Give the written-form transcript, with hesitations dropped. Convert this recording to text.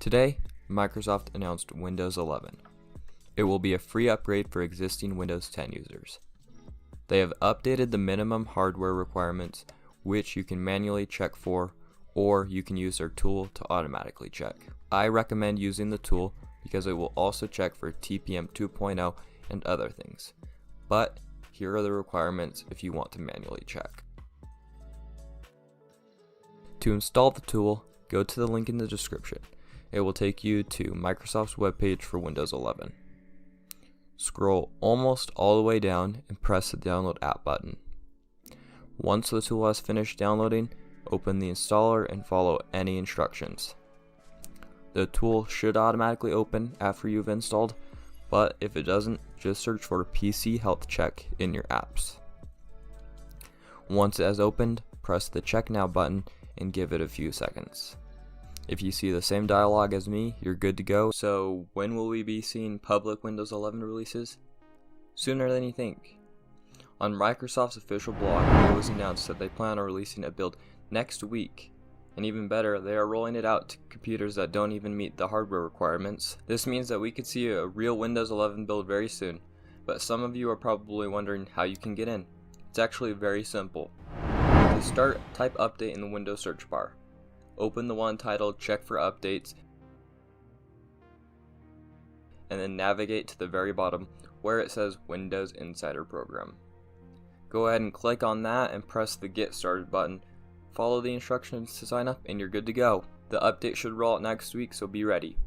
Today, Microsoft announced Windows 11. It will be a free upgrade for existing Windows 10 users. They have updated the minimum hardware requirements, which you can manually check for, or you can use their tool to automatically check. I recommend using the tool because it will also check for TPM 2.0 and other things. But here are the requirements if you want to manually check. To install the tool, go to the link in the description. It will take you to Microsoft's webpage for Windows 11. Scroll almost all the way down and press the Download App button. Once the tool has finished downloading, open the installer and follow any instructions. The tool should automatically open after you've installed, but if it doesn't, just search for PC Health Check in your apps. Once it has opened, press the Check Now button and give it a few seconds. If you see the same dialog as me, you're good to go. So when will we be seeing public Windows 11 releases? Sooner than you think. On Microsoft's official blog, it was announced that they plan on releasing a build next week. And even better, they are rolling it out to computers that don't even meet the hardware requirements. This means that we could see a real Windows 11 build very soon. But some of you are probably wondering how you can get in. It's actually very simple. To start, type update in the Windows search bar. Open the one titled Check for Updates, and then navigate to the very bottom where it says Windows Insider Program. Go ahead and click on that and press the Get Started button. Follow the instructions to sign up and you're good to go. The update should roll out next week, so be ready.